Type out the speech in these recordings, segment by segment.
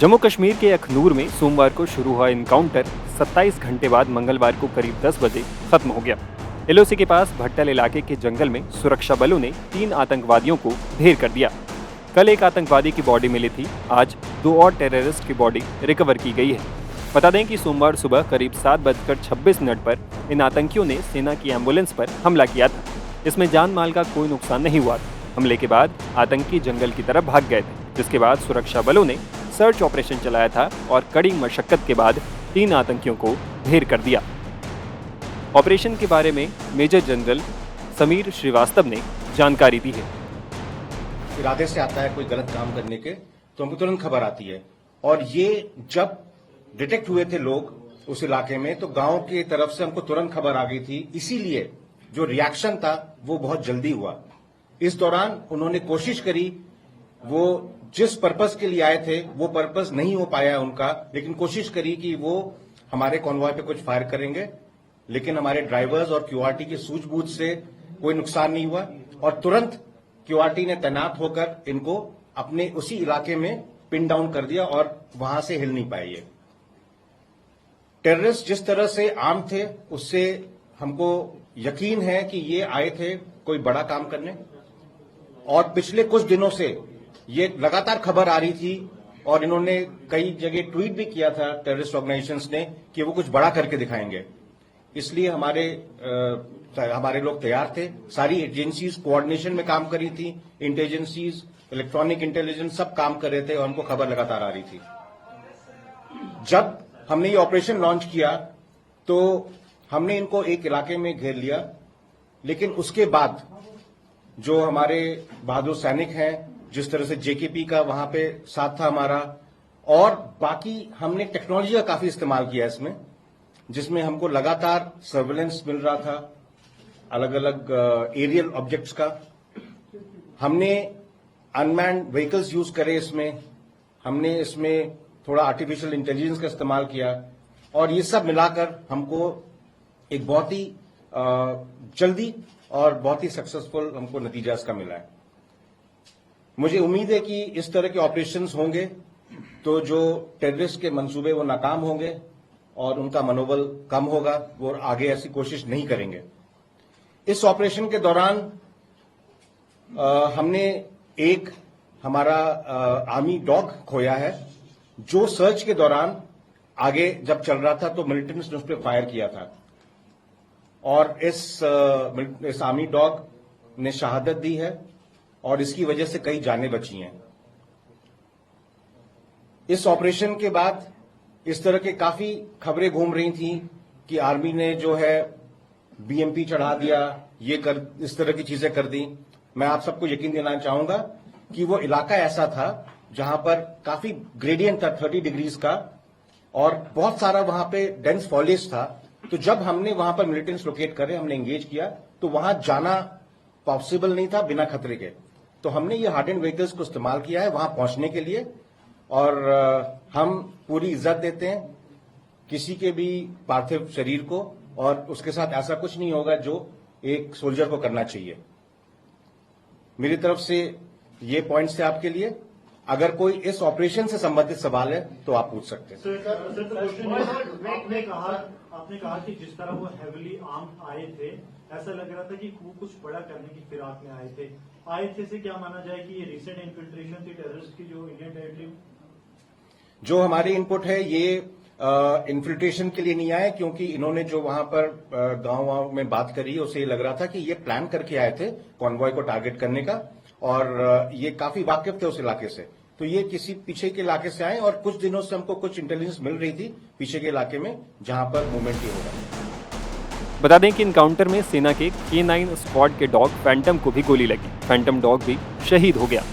जम्मू कश्मीर के अखनूर में सोमवार को शुरू हुआ इनकाउंटर 27 घंटे बाद मंगलवार को करीब 10 बजे खत्म हो गया। एलओसी के पास भट्टल इलाके के जंगल में सुरक्षा बलों ने 3 आतंकवादियों को ढेर कर दिया। कल एक आतंकवादी की बॉडी मिली थी, आज 2 और टेररिस्ट की बॉडी रिकवर की गई है। बता दें कि सोमवार सुबह करीब 7:26 पर इन आतंकियों ने सेना की एम्बुलेंस पर हमला किया था। इसमें जान माल का कोई नुकसान नहीं हुआ। हमले के बाद आतंकी जंगल की तरफ भाग गए थे, जिसके बाद सुरक्षा बलों ने सर्च ऑपरेशन चलाया था और कड़ी मशक्कत के बाद 3 आतंकियों को ढेर कर दिया। ऑपरेशन के बारे में मेजर जनरल समीर श्रीवास्तव ने जानकारी दी है। इरादे से आता है कोई गलत काम करने के तो हमको तुरंत खबर आती है, और ये जब डिटेक्ट हुए थे लोग उस इलाके में तो गांव की तरफ से हमको तुरंत खबर आ गई थी, इसीलिए जो रिएक्शन था वो बहुत जल्दी हुआ। इस दौरान उन्होंने कोशिश करी, वो जिस पर्पस के लिए आए थे वो पर्पस नहीं हो पाया उनका, लेकिन कोशिश करी कि वो हमारे कॉन्वॉय पे कुछ फायर करेंगे, लेकिन हमारे ड्राइवर्स और क्यूआरटी की सूझबूझ से कोई नुकसान नहीं हुआ और तुरंत क्यूआरटी ने तैनात होकर इनको अपने उसी इलाके में पिन डाउन कर दिया और वहां से हिल नहीं पाए। ये टेररिस्ट जिस तरह से आर्म थे उससे हमको यकीन है कि ये आए थे कोई बड़ा काम करने, और पिछले कुछ दिनों से ये लगातार खबर आ रही थी और इन्होंने कई जगह ट्वीट भी किया था टेररिस्ट ऑर्गेनाइजेशंस ने कि वो कुछ बड़ा करके दिखाएंगे। इसलिए हमारे लोग तैयार थे, सारी एजेंसीज कोऑर्डिनेशन में काम कर रही थी, इंटेलिजेंसीज, इलेक्ट्रॉनिक इंटेलिजेंस सब काम कर रहे थे और हमको खबर लगातार आ रही थी। जब हमने ये ऑपरेशन लॉन्च किया तो हमने इनको एक इलाके में घेर लिया, लेकिन उसके बाद जो हमारे बहादुर सैनिक हैं, जिस तरह से जेकेपी का वहां पे साथ था हमारा, और बाकी हमने टेक्नोलॉजी का काफी इस्तेमाल किया इसमें, जिसमें हमको लगातार सर्वेलेंस मिल रहा था अलग अलग एरियल ऑब्जेक्ट्स का। हमने अनमैन्ड व्हीकल्स यूज करे, हमने इसमें थोड़ा आर्टिफिशियल इंटेलिजेंस का इस्तेमाल किया, और ये सब मिलाकर हमको एक बहुत ही जल्दी और बहुत ही सक्सेसफुल हमको नतीजा इसका मिला है। मुझे उम्मीद है कि इस तरह के ऑपरेशंस होंगे तो जो टेररिस्ट के मंसूबे वो नाकाम होंगे और उनका मनोबल कम होगा, वो आगे ऐसी कोशिश नहीं करेंगे। इस ऑपरेशन के दौरान हमने एक हमारा आर्मी डॉग खोया है, जो सर्च के दौरान आगे जब चल रहा था तो मिलिटेंट्स ने उस पर फायर किया था, और इस आर्मी डॉग ने शहादत दी है और इसकी वजह से कई जानें बची हैं। इस ऑपरेशन के बाद इस तरह के काफी खबरें घूम रही थी कि आर्मी ने जो है बीएमपी चढ़ा दिया, इस तरह की चीजें कर दी। मैं आप सबको यकीन दिलाना चाहूंगा कि वो इलाका ऐसा था जहां पर काफी ग्रेडियंट था 30 डिग्रीज का, और बहुत सारा वहां पे डेंस फॉलेज था। तो जब हमने वहां पर मिलिटेंट्स लोकेट करे, हमने एंगेज किया, तो वहां जाना पॉसिबल नहीं था बिना खतरे के। तो हमने ये हार्ड एंड व्हीकल्स को इस्तेमाल किया है वहां पहुंचने के लिए, और हम पूरी इज्जत देते हैं किसी के भी पार्थिव शरीर को, और उसके साथ ऐसा कुछ नहीं होगा जो एक सोल्जर को करना चाहिए। मेरी तरफ से ये पॉइंट्स थे आपके लिए। अगर कोई इस ऑपरेशन से संबंधित सवाल है तो आप पूछ सकते हैं। आपने कहा कि जिस तरह वो हेविली आर्म्ड आए थे, ऐसा लग रहा था कि वो कुछ बड़ा करने की फिराक में आए थे से क्या माना जाए कि ये रिसेंट इन्फिल्ट्रेशन थी टेररिस्ट की जो इंडियन टेरिटरी में? जो हमारी इनपुट है ये इन्फिल्ट्रेशन के लिए नहीं आए, क्योंकि इन्होंने जो वहां पर गांव में बात करी उसे ये लग रहा था कि ये प्लान करके आए थे कॉन्वॉय को टारगेट करने का, और ये काफी वाकिफ थे उस इलाके से। तो ये किसी पीछे के इलाके से आए, और कुछ दिनों से हमको कुछ इंटेलिजेंस मिल रही थी पीछे के इलाके में जहां पर मूवमेंट ही हो रहा है। बता दें कि इनकाउंटर में सेना के K9 स्क्वाड के डॉग फैंटम को भी गोली लगी। फैंटम डॉग भी शहीद हो गया।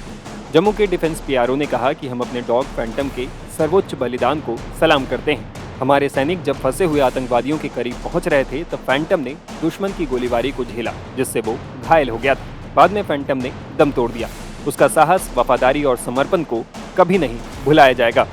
जम्मू के डिफेंस पीआरओ ने कहा कि हम अपने डॉग फैंटम के सर्वोच्च बलिदान को सलाम करते हैं। हमारे सैनिक जब फंसे हुए आतंकवादियों के करीब पहुंच रहे थे तब फैंटम ने दुश्मन की गोलीबारी को झेला, जिससे वो घायल हो गया था। बाद में फैंटम ने दम तोड़ दिया। उसका साहस, वफादारी और समर्पण को कभी नहीं भुलाया जाएगा।